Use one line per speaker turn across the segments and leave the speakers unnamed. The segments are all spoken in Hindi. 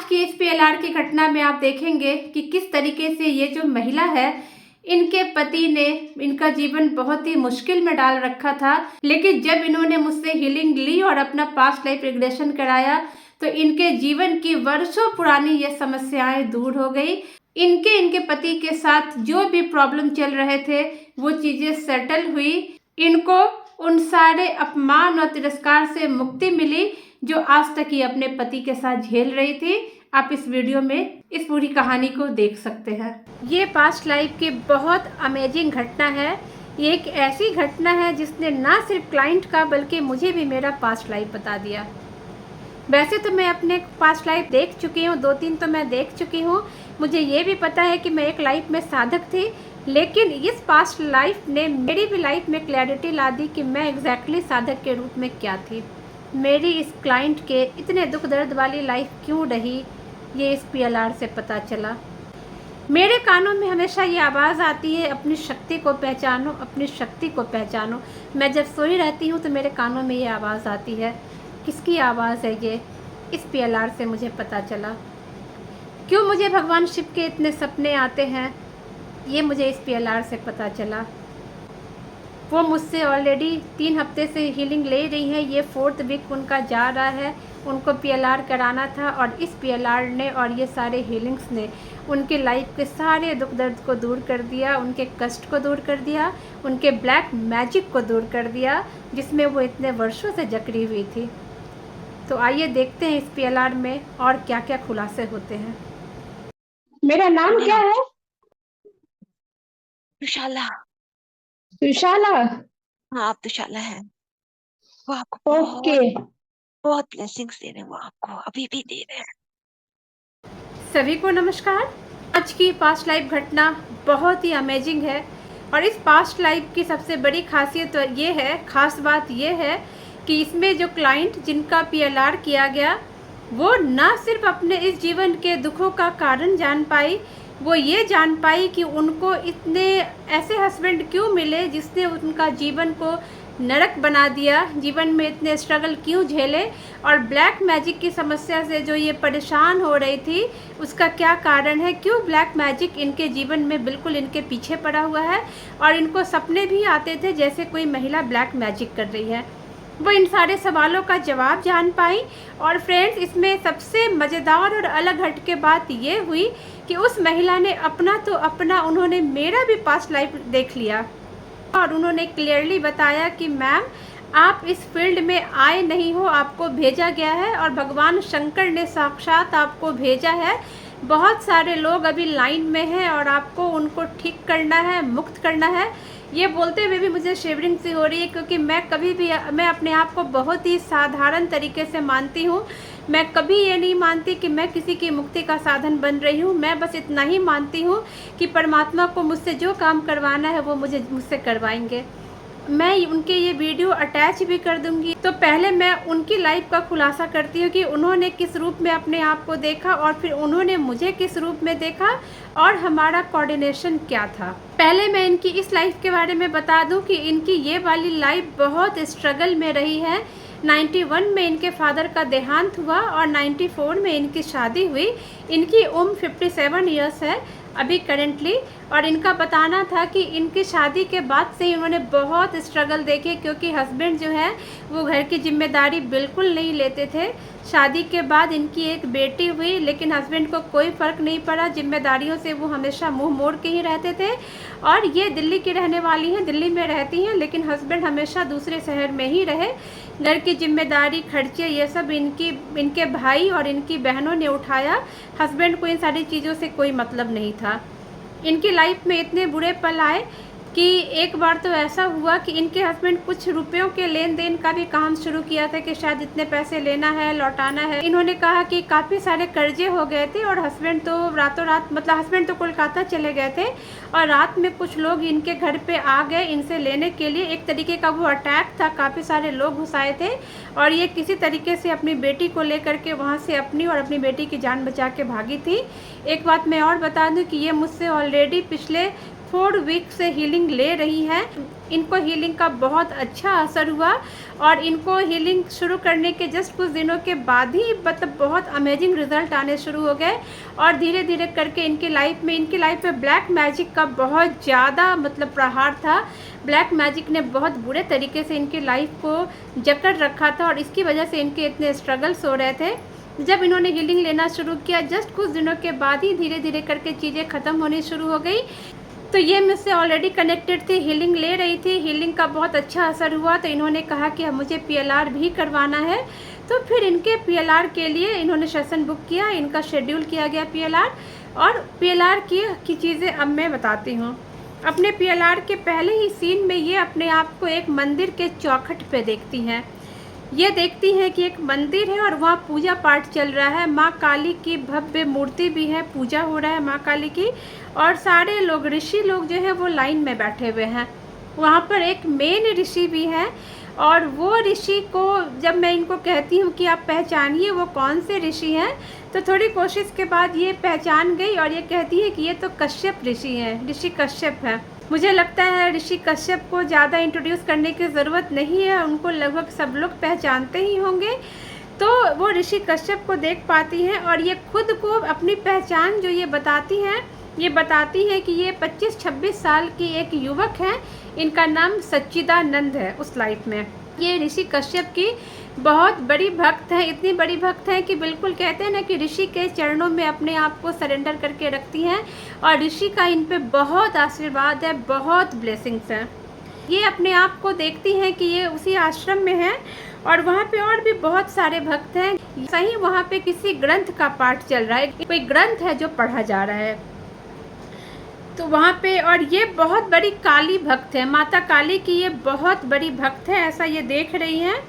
की इस पीएलआर की घटना में आप देखेंगे कि किस तरीके से ये जो महिला है, इनके पति ने इनका जीवन बहुत ही मुश्किल में डाल रखा था। लेकिन जब इन्होंने मुझसे हीलिंग ली और अपना पास्ट लाइफ रिग्रेशन कराया तो इनके जीवन की वर्षों पुरानी ये समस्याएं दूर हो गई। इनके पति के साथ जो भी प्रॉब्लम चल रहे थे वो चीजें सेटल हुई। इनको उन सारे अपमान और तिरस्कार से मुक्ति मिली जो आज तक ये अपने पति के साथ झेल रही थी। आप इस वीडियो में इस पूरी कहानी को देख सकते हैं। ये पास्ट लाइफ की बहुत अमेजिंग घटना है। ये एक ऐसी घटना है जिसने ना सिर्फ क्लाइंट का बल्कि मुझे भी मेरा पास्ट लाइफ बता दिया। वैसे तो मैं अपने पास्ट लाइफ देख चुकी हूँ, 2-3 तो मैं देख चुकी हूँ। मुझे ये भी पता है कि मैं एक लाइफ में साधक थी, लेकिन इस पास्ट लाइफ ने मेरी भी लाइफ में क्लैरिटी ला दी कि मैं एग्जैक्टली साधक के रूप में क्या थी। मेरी इस क्लाइंट के इतने दुख दर्द वाली लाइफ क्यों रही, ये इस पीएलआर से पता चला। मेरे कानों में हमेशा ये आवाज़ आती है, अपनी शक्ति को पहचानो, अपनी शक्ति को पहचानो। मैं जब सोई रहती हूँ तो मेरे कानों में ये आवाज़ आती है। किसकी आवाज़ है ये, इस पीएलआर से मुझे पता चला। क्यों मुझे भगवान शिव के इतने सपने आते हैं, ये मुझे इस पीएलआर से पता चला। वो मुझसे ऑलरेडी 3 हफ्ते से हीलिंग ले रही हैं, ये 4th वीक उनका जा रहा है। उनको पीएलआर कराना था और इस पीएलआर ने और ये सारे हीलिंग्स ने उनके लाइफ के सारे दुख दर्द को दूर कर दिया, उनके कष्ट को दूर कर दिया, उनके ब्लैक मैजिक को दूर कर दिया जिसमें वो इतने वर्षों से जकड़ी हुई थी। तो आइए देखते हैं इस पीएलआर में और क्या क्या खुलासे होते हैं। मेरा नाम क्या है?
तुशाला।
तुशाला।
हाँ, आप तुशाला है। वो आपको
ओके।
बहुत ब्लेसिंग्स दे रहे हैं, वो आपको अभी भी दे रहे हैं।
सभी को नमस्कार। आज की पास्ट लाइफ घटना बहुत ही अमेजिंग है और इस पास्ट लाइफ की सबसे बड़ी खासियत तो ये है, खास बात ये है कि इसमें जो क्लाइंट जिनका पीएलआर किया गया वो ना सिर्फ अपने इस जीवन के दुखों का कारण जान पाई, वो ये जान पाई कि उनको इतने ऐसे हस्बैंड क्यों मिले जिसने उनका जीवन को नरक बना दिया, जीवन में इतने स्ट्रगल क्यों झेले और ब्लैक मैजिक की समस्या से जो ये परेशान हो रही थी उसका क्या कारण है, क्यों ब्लैक मैजिक इनके जीवन में बिल्कुल इनके पीछे पड़ा हुआ है और इनको सपने भी आते थे जैसे कोई महिला ब्लैक मैजिक कर रही है। वो इन सारे सवालों का जवाब जान पाई। और फ्रेंड्स, इसमें सबसे मज़ेदार और अलग हट के बात ये हुई कि उस महिला ने उन्होंने मेरा भी पास्ट लाइफ देख लिया और उन्होंने क्लियरली बताया कि मैम आप इस फील्ड में आए नहीं हो, आपको भेजा गया है और भगवान शंकर ने साक्षात आपको भेजा है। बहुत सारे लोग अभी लाइन में हैं और आपको उनको ठीक करना है, मुक्त करना है। ये बोलते हुए भी मुझे शिवरिंग सी हो रही है क्योंकि मैं अपने आप को बहुत ही साधारण तरीके से मानती हूँ। मैं कभी ये नहीं मानती कि मैं किसी की मुक्ति का साधन बन रही हूँ। मैं बस इतना ही मानती हूँ कि परमात्मा को मुझसे जो काम करवाना है वो मुझसे करवाएंगे। मैं उनके ये वीडियो अटैच भी कर दूंगी। तो पहले मैं उनकी लाइफ का खुलासा करती हूँ कि उन्होंने किस रूप में अपने आप को देखा और फिर उन्होंने मुझे किस रूप में देखा और हमारा कोऑर्डिनेशन क्या था। पहले मैं इनकी इस लाइफ के बारे में बता दूं कि इनकी ये वाली लाइफ बहुत स्ट्रगल में रही है। 91 में इनके फादर का देहांत हुआ और 94 में इनकी शादी हुई। इनकी उम्र 57 ईयर्स है अभी करेंटली। और इनका बताना था कि इनकी शादी के बाद से इन्होंने बहुत स्ट्रगल देखे क्योंकि हस्बैंड जो है वो घर की जिम्मेदारी बिल्कुल नहीं लेते थे। शादी के बाद इनकी एक बेटी हुई लेकिन हस्बैंड को कोई फ़र्क नहीं पड़ा, जिम्मेदारियों से वो हमेशा मुंह मोड़ के ही रहते थे। और ये दिल्ली की रहने वाली हैं, दिल्ली में रहती हैं, लेकिन हस्बैंड हमेशा दूसरे शहर में ही रहे। घर की जिम्मेदारी, खर्चे, ये सब इनके भाई और इनकी बहनों ने उठाया। हस्बैंड को इन सारी चीज़ों से कोई मतलब नहीं था। इनकी लाइफ में इतने बुरे पल आए कि एक बार तो ऐसा हुआ कि इनके हस्बैंड कुछ रुपयों के लेन देन का भी काम शुरू किया था कि शायद इतने पैसे लेना है, लौटाना है। इन्होंने कहा कि काफ़ी सारे कर्जे हो गए थे और हस्बैंड तो रातों रात, मतलब हस्बैंड तो कोलकाता चले गए थे और रात में कुछ लोग इनके घर पे आ गए इनसे लेने के लिए। एक तरीके का वो अटैक था, काफ़ी सारे लोग घुस आए थे और ये किसी तरीके से अपनी बेटी को लेकर के वहाँ से अपनी और अपनी बेटी की जान बचा के भागी थी। एक बात मैं और बता दूँ कि ये मुझसे ऑलरेडी पिछले 4 वीक से हीलिंग ले रही हैं। इनको हीलिंग का बहुत अच्छा असर हुआ और इनको हीलिंग शुरू करने के जस्ट कुछ दिनों के बाद ही मतलब बहुत अमेजिंग रिजल्ट आने शुरू हो गए और धीरे धीरे करके इनकी लाइफ में ब्लैक मैजिक का बहुत ज़्यादा मतलब प्रहार था। ब्लैक मैजिक ने बहुत बुरे तरीके से इनकी लाइफ को जकड़ रखा था और इसकी वजह से इनके इतने स्ट्रगल्स हो रहे थे। जब इन्होंने हीलिंग लेना शुरू किया जस्ट कुछ दिनों के बाद ही धीरे धीरे करके चीज़ें ख़त्म होनी शुरू हो गई। तो ये मुझसे ऑलरेडी कनेक्टेड थी, हीलिंग ले रही थी, हीलिंग का बहुत अच्छा असर हुआ। तो इन्होंने कहा कि मुझे PLR भी करवाना है। तो फिर इनके PLR के लिए इन्होंने सेशन बुक किया, इनका शेड्यूल किया गया PLR। और PLR की चीज़ें अब मैं बताती हूँ। अपने PLR के पहले ही सीन में ये अपने आप को एक मंदिर के चौखट पे देखती हैं। ये देखती हैं कि एक मंदिर है और वहाँ पूजा पाठ चल रहा है, माँ काली की भव्य मूर्ति भी है, पूजा हो रहा है माँ काली की। और सारे लोग, ऋषि लोग जो है वो लाइन में बैठे हुए हैं। वहाँ पर एक मेन ऋषि भी है और वो ऋषि को जब मैं इनको कहती हूँ कि आप पहचानिए वो कौन से ऋषि हैं, तो थोड़ी कोशिश के बाद ये पहचान गई और ये कहती है कि ये तो कश्यप ऋषि हैं, ऋषि कश्यप है। मुझे लगता है ऋषि कश्यप को ज़्यादा इंट्रोड्यूस करने की ज़रूरत नहीं है, उनको लगभग सब लोग पहचानते ही होंगे। तो वो ऋषि कश्यप को देख पाती हैं और ये खुद को अपनी पहचान जो ये बताती हैं कि ये 25-26 साल की एक युवक हैं, इनका नाम सच्चिदानंद है उस लाइफ में। ये ऋषि कश्यप की बहुत बड़ी भक्त हैं, इतनी बड़ी भक्त हैं कि बिल्कुल कहते हैं ना कि ऋषि के चरणों में अपने आप को सरेंडर करके रखती हैं और ऋषि का इन पे बहुत आशीर्वाद है, बहुत ब्लेसिंग्स हैं। ये अपने आप को देखती हैं कि ये उसी आश्रम में हैं और वहाँ पे और भी बहुत सारे भक्त हैं। सही वहाँ पे किसी ग्रंथ का पाठ चल रहा है, कोई ग्रंथ है जो पढ़ा जा रहा है। तो वहाँ पे और ये बहुत बड़ी काली भक्त है, माता काली की ये बहुत बड़ी भक्त है, ऐसा ये देख रही हैं।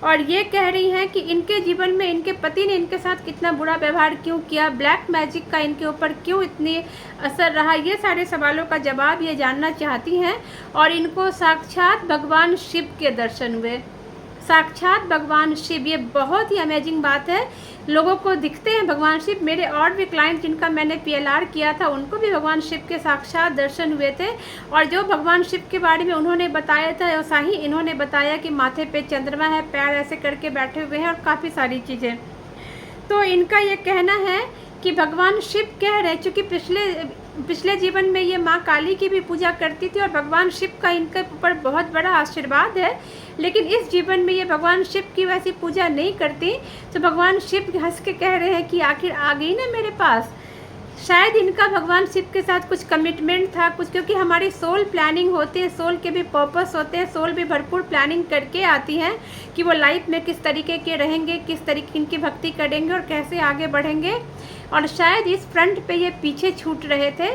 और ये कह रही हैं कि इनके जीवन में इनके पति ने इनके साथ कितना बुरा व्यवहार क्यों किया, ब्लैक मैजिक का इनके ऊपर क्यों इतनी असर रहा, ये सारे सवालों का जवाब ये जानना चाहती हैं। और इनको साक्षात भगवान शिव के दर्शन हुए, साक्षात भगवान शिव। ये बहुत ही अमेजिंग बात है, लोगों को दिखते हैं भगवान शिव। मेरे और भी क्लाइंट जिनका मैंने PLR किया था उनको भी भगवान शिव के साक्षात दर्शन हुए थे और जो भगवान शिव के बारे में उन्होंने बताया था वैसा ही इन्होंने बताया कि माथे पे चंद्रमा है, पैर ऐसे करके बैठे हुए हैं और काफ़ी सारी चीज़ें। तो इनका ये कहना है कि भगवान शिव कह रहे, चूँकि पिछले जीवन में ये माँ काली की भी पूजा करती थी और भगवान शिव का इनके ऊपर बहुत बड़ा आशीर्वाद है, लेकिन इस जीवन में ये भगवान शिव की वैसी पूजा नहीं करती। तो भगवान शिव हंस के कह रहे हैं कि आखिर आ गई ना मेरे पास। शायद इनका भगवान शिव के साथ कुछ कमिटमेंट था कुछ, क्योंकि हमारी सोल प्लानिंग होती है, सोल के भी पर्पस होते हैं, सोल भी भरपूर प्लानिंग करके आती हैं कि वो लाइफ में किस तरीके के रहेंगे, किस तरीके इनकी भक्ति करेंगे और कैसे आगे बढ़ेंगे। और शायद इस फ्रंट पे ये पीछे छूट रहे थे,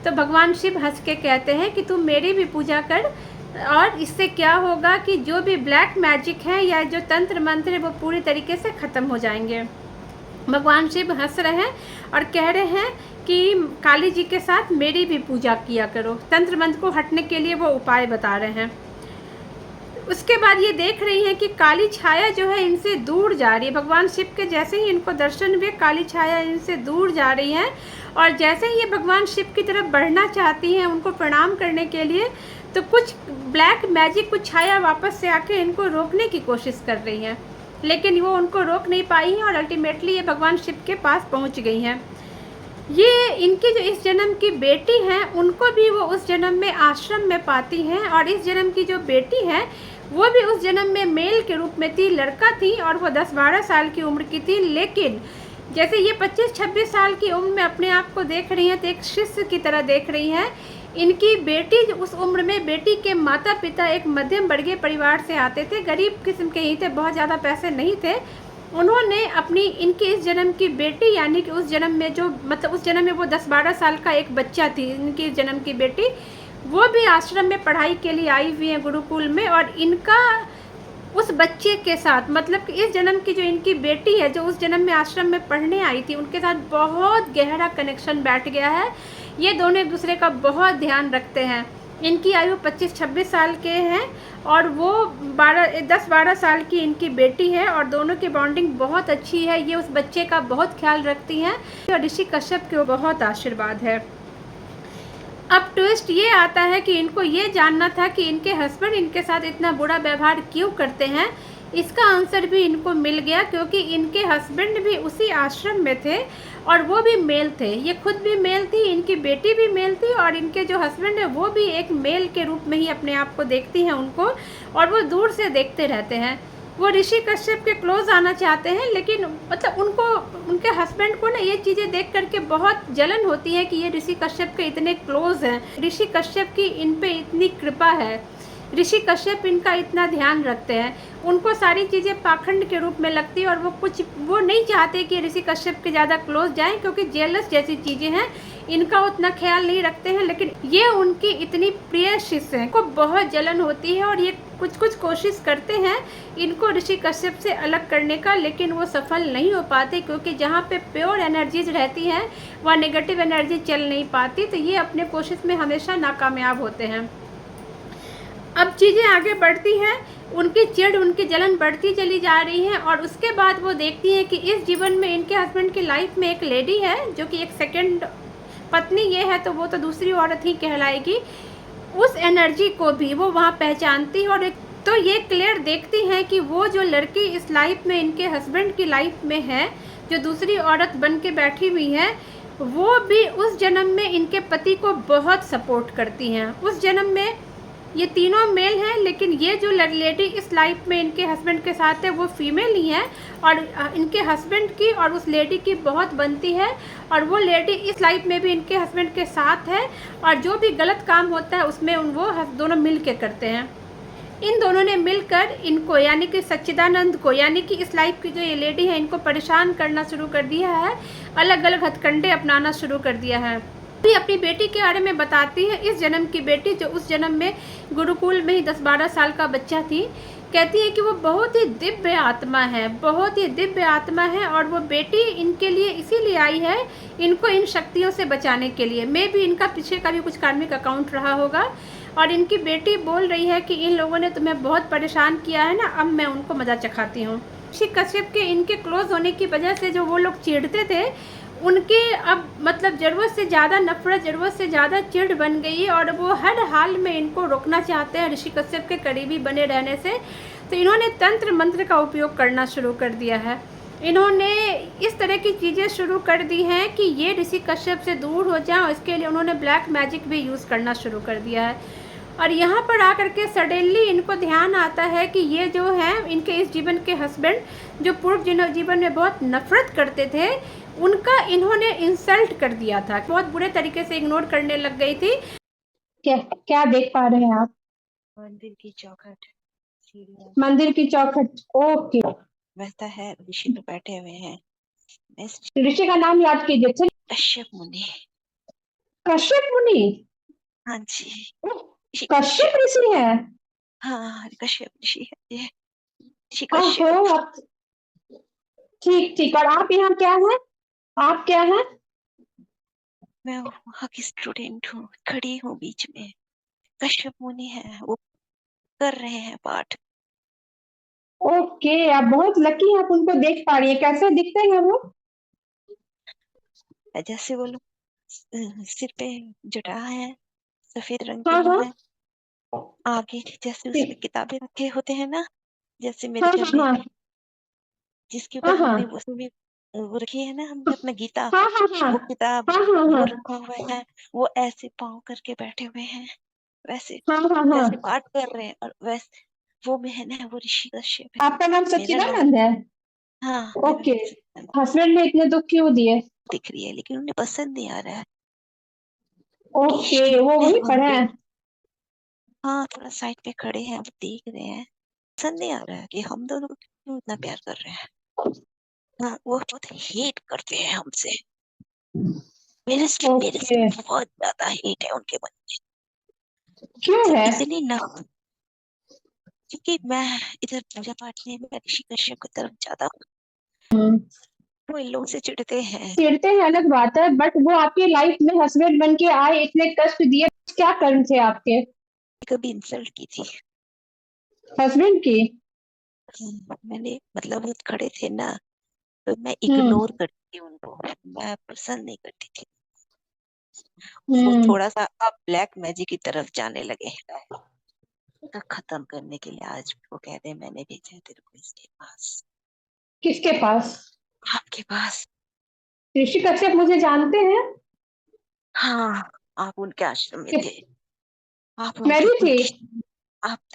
तो भगवान शिव हंस के कहते हैं कि तू मेरी भी पूजा कर और इससे क्या होगा कि जो भी ब्लैक मैजिक है या जो तंत्र मंत्र है वो पूरी तरीके से ख़त्म हो जाएंगे। भगवान शिव हंस रहे हैं और कह रहे हैं कि काली जी के साथ मेरी भी पूजा किया करो, तंत्र मंत्र को हटने के लिए वो उपाय बता रहे हैं। उसके बाद ये देख रही हैं कि काली छाया जो है इनसे दूर जा रही है। भगवान शिव के जैसे ही इनको दर्शन हुए काली छाया इनसे दूर जा रही है और जैसे ही ये भगवान शिव की तरफ बढ़ना चाहती हैं उनको प्रणाम करने के लिए, तो कुछ ब्लैक मैजिक, कुछ छाया वापस से आके इनको रोकने की कोशिश कर रही हैं, लेकिन वो उनको रोक नहीं पाई हैं और अल्टीमेटली ये भगवान शिव के पास पहुंच गई हैं। ये इनकी जो इस जन्म की बेटी हैं उनको भी वो उस जन्म में आश्रम में पाती हैं और इस जन्म की जो बेटी है वो भी उस जन्म में मेल के रूप में थी, लड़का थी और वो 10-12 साल की उम्र की थी। लेकिन जैसे ये 25-26 साल की उम्र में अपने आप को देख रही हैं तो एक शिष्य की तरह देख रही हैं। इनकी बेटी उस उम्र में, बेटी के माता पिता एक मध्यम वर्गीय परिवार से आते थे, गरीब किस्म के ही थे, बहुत ज़्यादा पैसे नहीं थे। उन्होंने अपनी इनकी इस जन्म की बेटी यानी कि उस जन्म में जो मतलब उस जन्म में वो 10-12 साल का एक बच्चा थी, इनकी इस जन्म की बेटी, वो भी आश्रम में पढ़ाई के लिए आई हुई है गुरुकुल में। और इनका उस बच्चे के साथ मतलब कि इस जन्म की जो इनकी बेटी है जो उस जन्म में आश्रम में पढ़ने आई थी उनके साथ बहुत गहरा कनेक्शन बैठ गया है। ये दोनों एक दूसरे का बहुत ध्यान रखते हैं। इनकी आयु 25-26 साल के हैं और वो 10-12 साल की इनकी बेटी है और दोनों की बॉन्डिंग बहुत अच्छी है। ये उस बच्चे का बहुत ख्याल रखती हैं और ऋषि कश्यप के बहुत आशीर्वाद है। अब ट्विस्ट ये आता है कि इनको ये जानना था कि इनके हस्बैंड इनके साथ इतना बुरा व्यवहार क्यों करते हैं। इसका आंसर भी इनको मिल गया, क्योंकि इनके हस्बैंड भी उसी आश्रम में थे और वो भी मेल थे। ये खुद भी मेल थी, इनकी बेटी भी मेल थी, और इनके जो हस्बैंड है वो भी एक मेल के रूप में ही अपने आप को देखती हैं उनको, और वो दूर से देखते रहते हैं। वो ऋषि कश्यप के क्लोज आना चाहते हैं, लेकिन मतलब उनको, उनके हस्बैंड को ना ये चीज़ें देख करके बहुत जलन होती है कि ये ऋषि कश्यप के इतने क्लोज हैं, ऋषि कश्यप की इन पे इतनी कृपा है, ऋषि कश्यप इनका इतना ध्यान रखते हैं। उनको सारी चीज़ें पाखंड के रूप में लगती है, और वो नहीं चाहते कि ऋषि कश्यप के ज़्यादा क्लोज जाएं, क्योंकि जेलस जैसी चीज़ें हैं, इनका उतना ख्याल नहीं रखते हैं। लेकिन ये उनकी इतनी प्रिय शिष्य हैं, को बहुत जलन होती है, और ये कुछ कुछ कोशिश करते हैं इनको ऋषि कश्यप से अलग करने का, लेकिन वो सफल नहीं हो पाते, क्योंकि जहाँ पे प्योर एनर्जीज रहती हैं वहाँ नेगेटिव एनर्जी चल नहीं पाती, तो ये अपने कोशिश में हमेशा नाकामयाब होते हैं। अब चीज़ें आगे बढ़ती हैं, उनकी चिढ़, उनकी जलन बढ़ती चली जा रही है, और उसके बाद वो देखती हैं कि इस जीवन में इनके हस्बैंड की लाइफ में एक लेडी है जो कि एक सेकंड पत्नी ये है, तो वो तो दूसरी औरत ही कहलाएगी। उस एनर्जी को भी वो वहाँ पहचानती है, और तो ये क्लियर देखती हैं कि वो जो लड़की इस लाइफ में इनके हस्बैंड की लाइफ में है, जो दूसरी औरत बन के बैठी हुई है, वो भी उस जन्म में इनके पति को बहुत सपोर्ट करती हैं। उस जन्म में ये तीनों मेल हैं, लेकिन ये जो लेडी इस लाइफ में इनके हस्बैंड के साथ है वो फीमेल ही है, और इनके हस्बैंड की और उस लेडी की बहुत बनती है, और वो लेडी इस लाइफ में भी इनके हस्बैंड के साथ है, और जो भी गलत काम होता है उसमें वो दोनों मिल के करते हैं। इन दोनों ने मिलकर इनको, यानी कि सच्चिदानंद को, यानी कि इस लाइफ की जो ये लेडी है, इनको परेशान करना शुरू कर दिया है, अलग अलग हथकंडे अपनाना शुरू कर दिया है। भी अपनी बेटी के बारे में बताती है, इस जन्म की बेटी जो उस जन्म में गुरुकुल में ही 10-12 साल का बच्चा थी। कहती है कि वो बहुत ही दिव्य आत्मा है, बहुत ही दिव्य आत्मा है, और वो बेटी इनके लिए इसीलिए आई है, इनको इन शक्तियों से बचाने के लिए। मे भी इनका पीछे का भी कुछ कार्मिक अकाउंट रहा होगा, और इनकी बेटी बोल रही है कि इन लोगों ने तुम्हें बहुत परेशान किया है ना, अब मैं उनको मज़ा चखाती हूँ। ऋषि कश्यप के इनके क्लोज होने की वजह से जो वो लोग चिढ़ते थे, उनके अब मतलब ज़रूरत से ज़्यादा नफरत, ज़रूरत से ज़्यादा चिढ़ बन गई, और वो हर हाल में इनको रोकना चाहते हैं ऋषि कश्यप के करीबी बने रहने से। तो इन्होंने तंत्र मंत्र का उपयोग करना शुरू कर दिया है। इन्होंने इस तरह की चीज़ें शुरू कर दी हैं कि ये ऋषि कश्यप से दूर हो जाएं, और इसके लिए उन्होंने ब्लैक मैजिक भी यूज़ करना शुरू कर दिया है। और यहाँ पर आकर के सडनली इनको ध्यान आता है कि ये जो है इनके इस जीवन के हस्बैंड, जो पूर्व जीवन में बहुत नफरत करते थे, उनका इन्होंने इंसल्ट कर दिया था, बहुत बुरे तरीके से इग्नोर करने लग गई थी। क्या क्या देख पा रहे हैं आप?
मंदिर की चौखट, सीढ़ियाँ,
मंदिर की चौखट, ओके।
वैसा है, ऋषि लोग बैठे हुए हैं।
ऋषि का नाम याद कीजिए।
कश्यप मुनि।
कश्यप मुनि?
हाँ जी, ऋषि
कश्यप
कश्यप।
ऋषि है?
हाँ, कश्यप ऋषि है ये, ऋषि
ओहो,
कश्यप।
ठीक ठीक। और आप यहाँ क्या है? आप क्या है?
मैं वहाँ की स्टूडेंट हूँ, खड़ी हूँ बीच में। कश्यप मुनि है, वो कर रहे हैं पाठ।
ओके, आप बहुत लकी हैं, आप उनको देख पा रही हैं। कैसे दिखते हैं वो?
जैसे वो लोग सिर पे जटा है, सफेद रंग के
हाँ
मुंह
हाँ।
है, आगे जैसे उसमें
ठीक।
किताबें रखे होते हैं ना, जैसे मेरे
हाँ
घर
हाँ
में
हाँ
जिसके
हाँ
ऊपर
हाँ
हमने उसमें वो रखी है ना, हमने अपना गीता,
हाँ हाँ हाँ
वो किताब,
हाँ हाँ
वो
हाँ
रखा हुआ है। वो ऐसे पाँव करके बैठे हुए हैं, वैसे
हाँ हाँ हाँ।
वैसे पाठ कर रहे हैं, और वैसे वो बहन है, वो ऋषि कश्यप है।
आपका नाम
मेरा नाम,
सच्चिदानंद है?
हाँ मेरा
ओके।
नाम सत्यानंद।
हस्बैंड ने इतने दुख क्यों दिए?
दिख रही है, लेकिन उन्हें पसंद नहीं आ रहा है कि
ओके,
शिव
वो
में
वही
हम
पढ़े
पे।
हैं।
हाँ, थोड़ा साइड पे खड़े हैं, वो देख रहे हैं। पसंद नहीं आ रहा है कि हम दोनों को क्यों इतना प्यार कर रहे हैं। हाँ, वो बहुत हेट करते हैं हमसे। मेरे से
ओके,
बहुत ज्यादा हेट है उनके मन में।
क्यों
से
है?
इतनी न, क्योंकि मैं इधर पूजा पाठ में मैं ऋषि कश्यप की तरफ ज्यादा हूँ, वो इन लोगों से चिढ़ते हैं।
चिढ़ते हैं अलग बात है, बट वो आपकी लाइफ में हस्बैंड बन के आए, इतने कष्ट दिए, क्या कर्म थे आपके?
कभी इंसल्ट की थी।
हस्बैंड की?
मैंने मतलब वो खड़े थे ना, तो मैं
हम्म।
इग्नोर करती थी उनको, मैं पसंद नहीं करती थी। वो
हम्म।
थोड़ा सा अब ब्लैक मैजिक की तरफ जाने लगे हैं। तो खत्म करने के लिए आज वो कहते हैं मैंने भेजा है तेरे को इसके पास,
किसके पास?
आपके पास।
ऋषि कश्यप मुझे जानते हैं?
हाँ, आप उनके आश्रम में थे। आप
मैं
उनकी
भी थी।
उनकी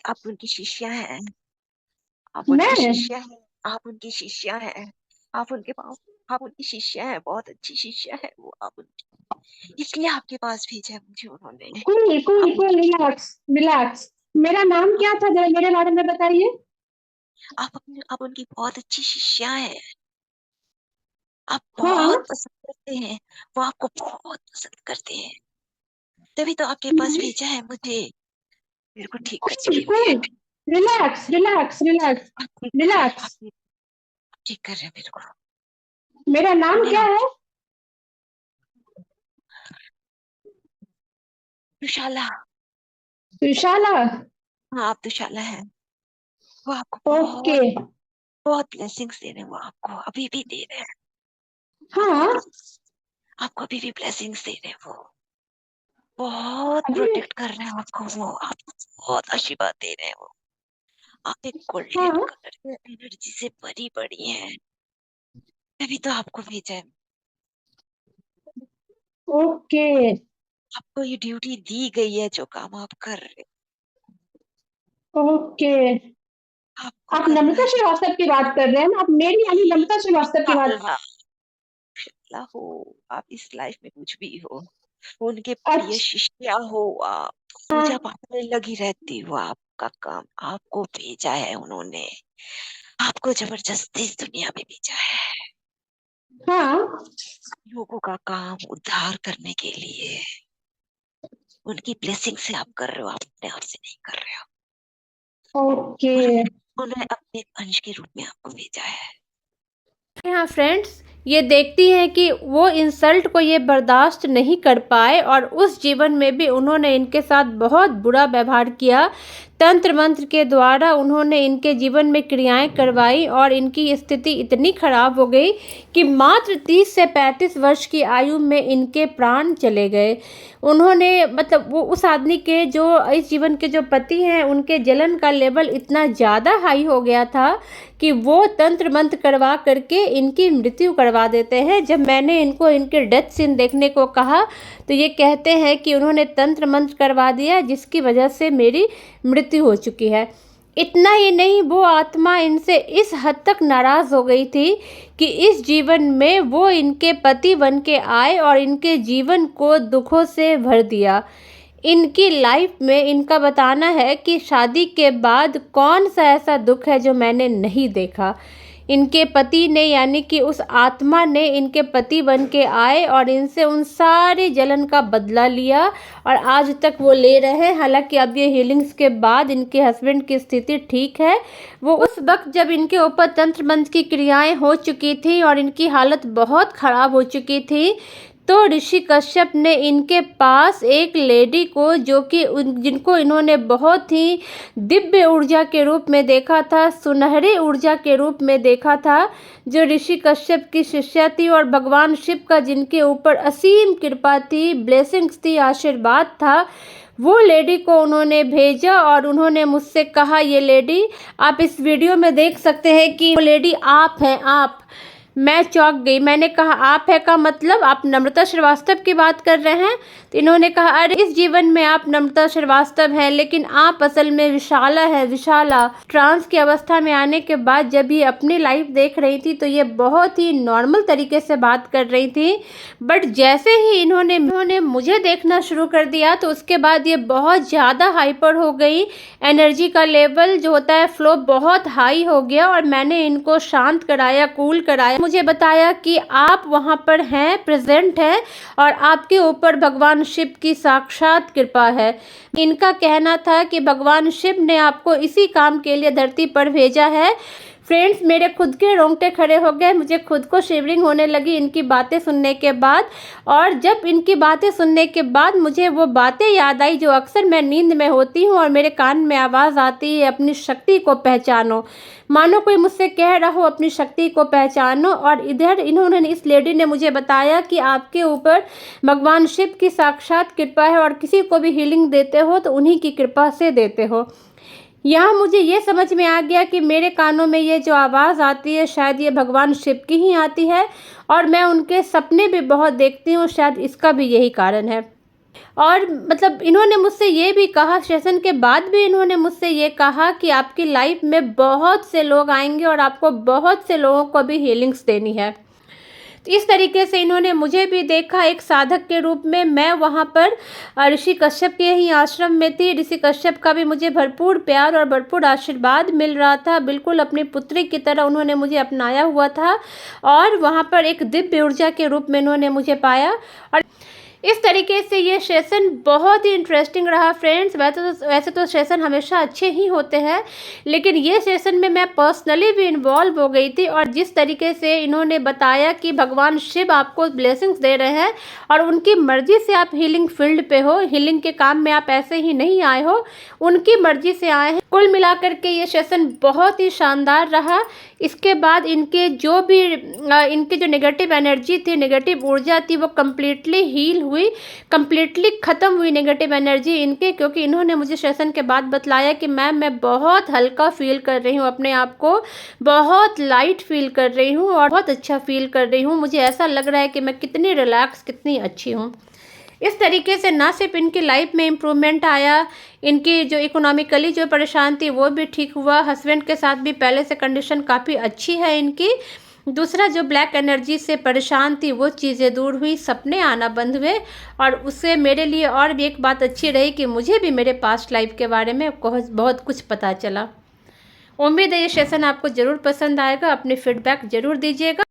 आप उनकी शिष्या हैं। आप उनकी
मैं?
शिष्या हैं। आप उनकी शिष्या हैं। आप उनके पास, आप उनकी शिष्या हैं, बहुत अच्छी शिष्या है वो आप उनकी, इसलिए आपके पास भेजा है मुझे उन्होंने।
कूल कूल
आप
कूल,
उनकी,
रिलैक्स रिलैक्स। मेरा नाम
आप,
क्या था, जरा मेरे बारे में बताइए।
आप उनकी बहुत अच्छी शिष्या हैं। आप बहुत
हाँ।
पसंद करते हैं, वो आपको बहुत पसंद करते हैं, तभी तो आपके पास
हम्म।
भेजा है मुझे, मेरे को ठीक करने
कूल
के लिए।
कूल, रिलैक्स रिलैक्स रिलैक्स
आप ठीक कर रहे हैं,
रिलैक्स।
आप ठीक कर रहे हैं मेरे को।
मेरा नाम
मैंने
क्या
आप,
है?
दुशाला।
विशाला।
हाँ, आप दुशाला हैं। वो आपको
ओके।
बहुत बहुत ब्लेसिंग्स दे रहे हैं, वो आपको अभी भी दे रहे हैं।
हाँ।
आपको आपको अभी भी ब्लेसिंग्स दे रहे हैं वो, बहुत
अभी।
प्रोटेक्ट कर रहे हैं आपको वो, आपको बहुत आशीर्वाद दे रहे हैं वो। आप एक गोल्डन
हाँ।
कलर की एनर्जी से भरी पड़ी हैं, तभी तो आपको भेजा है।
ओके।
आपको ये ड्यूटी दी गई है, जो काम आप कर रहे
ओके।
हो आपको
आप
करना
नम्रता
है।
श्रीवास्तव की बात कर रहे हैं ना? आप मेरी यानी नम्रता श्रीवास्तव की बात?
अल्लाह, अल्लाह हो, आप इस लाइफ में कुछ भी हो, उनके प्रिय
अच्छा।
शिष्या हो आप, पूजा पाठ में लगी रहती हो, आपका काम, आपको भेजा है उन्होंने, आपको जबरदस्ती इस दुनिया में भेजा है,
हाँ।
लोगों का काम उद्धार करने के लिए। उनकी ब्लेसिंग से आप कर रहे हो, आप अपने आप से नहीं कर रहे हो।
ओके।
उन्होंने अपने एक अंश के रूप में आपको भेजा है।
हाँ फ्रेंड्स, ये देखती हैं कि वो इंसल्ट को ये बर्दाश्त नहीं कर पाए और उस जीवन में भी उन्होंने इनके साथ बहुत बुरा व्यवहार किया। तंत्र मंत्र के द्वारा उन्होंने इनके जीवन में क्रियाएं करवाई और इनकी स्थिति इतनी खराब हो गई कि मात्र 30 से 35 वर्ष की आयु में इनके प्राण चले गए। उन्होंने मतलब वो उस आदमी के जो इस जीवन के जो पति हैं, उनके जलन का लेवल इतना ज़्यादा हाई हो गया था कि वो तंत्र मंत्र करवा करके इनकी मृत्यु करवा देते हैं। जब मैंने इनको इनके डेथ सीन देखने को कहा तो ये कहते हैं कि उन्होंने तंत्र मंत्र करवा दिया, जिसकी वजह से मेरी मृत्यु हो चुकी है। इतना ही नहीं, वो आत्मा इनसे इस हद तक नाराज़ हो गई थी कि इस जीवन में वो इनके पति बन के आए और इनके जीवन को दुखों से भर दिया। इनकी लाइफ में इनका बताना है कि शादी के बाद कौन सा ऐसा दुख है जो मैंने नहीं देखा। इनके पति ने यानी कि उस आत्मा ने इनके पति बन के आए और इनसे उन सारे जलन का बदला लिया और आज तक वो ले रहे हैं। हालांकि अब ये हीलिंग्स के बाद इनके हस्बैंड की स्थिति ठीक है। वो उस वक्त जब इनके ऊपर तंत्र मंत्र की क्रियाएं हो चुकी थी और इनकी हालत बहुत ख़राब हो चुकी थी, तो ऋषि कश्यप ने इनके पास एक लेडी को, जो कि जिनको इन्होंने बहुत ही दिव्य ऊर्जा के रूप में देखा था, सुनहरी ऊर्जा के रूप में देखा था, जो ऋषि कश्यप की शिष्या थी और भगवान शिव का जिनके ऊपर असीम कृपा थी, ब्लेसिंग्स थी, आशीर्वाद था, वो लेडी को उन्होंने भेजा और उन्होंने मुझसे कहा, ये लेडी आप इस वीडियो में देख सकते हैं कि वो लेडी आप हैं। आप, मैं चौंक गई। मैंने कहा आप है का मतलब आप नम्रता श्रीवास्तव की बात कर रहे हैं? तो इन्होंने कहा अरे इस जीवन में आप नम्रता श्रीवास्तव हैं, लेकिन आप असल में विशाला है, विशाला। ट्रांस की अवस्था में आने के बाद जब ये अपनी लाइफ देख रही थी तो ये बहुत ही नॉर्मल तरीके से बात कर रही थी, बट जैसे ही इन्होंने मुझे देखना शुरू कर दिया तो उसके बाद ये बहुत ज़्यादा हाइपर हो गई। एनर्जी का लेवल जो होता है, फ्लो बहुत हाई हो गया और मैंने इनको शांत कराया, कूल कराया। मुझे बताया कि आप वहाँ पर हैं, प्रेजेंट हैं और आपके ऊपर भगवान शिव की साक्षात कृपा है। इनका कहना था कि भगवान शिव ने आपको इसी काम के लिए धरती पर भेजा है। फ्रेंड्स, मेरे खुद के रोंगटे खड़े हो गए, मुझे खुद को शिवरिंग होने लगी इनकी बातें सुनने के बाद। और जब इनकी बातें सुनने के बाद मुझे वो बातें याद आई जो अक्सर मैं नींद में होती हूँ और मेरे कान में आवाज़ आती है, अपनी शक्ति को पहचानो। मानो कोई मुझसे कह रहा हो अपनी शक्ति को पहचानो। और इधर इस लेडी ने मुझे बताया कि आपके ऊपर भगवान शिव की साक्षात कृपा है और किसी को भी हीलिंग देते हो तो उन्हीं की कृपा से देते हो। यहाँ मुझे ये समझ में आ गया कि मेरे कानों में ये जो आवाज़ आती है शायद ये भगवान शिव की ही आती है, और मैं उनके सपने भी बहुत देखती हूँ, शायद इसका भी यही कारण है। और मतलब इन्होंने मुझसे ये भी कहा, सेशन के बाद भी इन्होंने मुझसे ये कहा कि आपकी लाइफ में बहुत से लोग आएंगे और आपको बहुत से लोगों को भी हीलिंग्स देनी है। तो इस तरीके से इन्होंने मुझे भी देखा एक साधक के रूप में। मैं वहाँ पर ऋषि कश्यप के ही आश्रम में थी। ऋषि कश्यप का भी मुझे भरपूर प्यार और भरपूर आशीर्वाद मिल रहा था। बिल्कुल अपनी पुत्री की तरह उन्होंने मुझे अपनाया हुआ था और वहाँ पर एक दिव्य ऊर्जा के रूप में इन्होंने मुझे पाया। और इस तरीके से ये सेशन बहुत ही इंटरेस्टिंग रहा फ्रेंड्स। वैसे तो सेशन हमेशा अच्छे ही होते हैं, लेकिन ये सेशन में मैं पर्सनली भी इन्वॉल्व हो गई थी। और जिस तरीके से इन्होंने बताया कि भगवान शिव आपको ब्लेसिंग्स दे रहे हैं और उनकी मर्जी से आप हीलिंग फील्ड पे हो, हीलिंग के काम में आप ऐसे ही नहीं आए हो, उनकी मर्जी से आए हैं। कुल मिलाकर के ये सेशन बहुत ही शानदार रहा। इसके बाद इनके जो नेगेटिव एनर्जी थी, नेगेटिव ऊर्जा थी, वो कम्प्लीटली हील हुई, कम्प्लीटली ख़त्म हुई नेगेटिव एनर्जी इनके। क्योंकि इन्होंने मुझे सेशन के बाद बतलाया कि मैम मैं बहुत हल्का फील कर रही हूँ, अपने आप को बहुत लाइट फील कर रही हूँ और बहुत अच्छा फील कर रही हूँ। मुझे ऐसा लग रहा है कि मैं कितनी रिलैक्स, कितनी अच्छी हूँ। इस तरीके से ना सिर्फ इनकी लाइफ में इम्प्रूवमेंट आया, इनकी जो इकोनॉमिकली जो परेशान थी वो भी ठीक हुआ। हस्बैंड के साथ भी पहले से कंडीशन काफ़ी अच्छी है इनकी। दूसरा, जो ब्लैक एनर्जी से परेशान थी वो चीज़ें दूर हुई, सपने आना बंद हुए। और उससे मेरे लिए और भी एक बात अच्छी रही कि मुझे भी मेरे पास्ट लाइफ के बारे में बहुत कुछ पता चला। उम्मीद है ये सेशन आपको ज़रूर पसंद आएगा। अपनी फीडबैक ज़रूर दीजिएगा।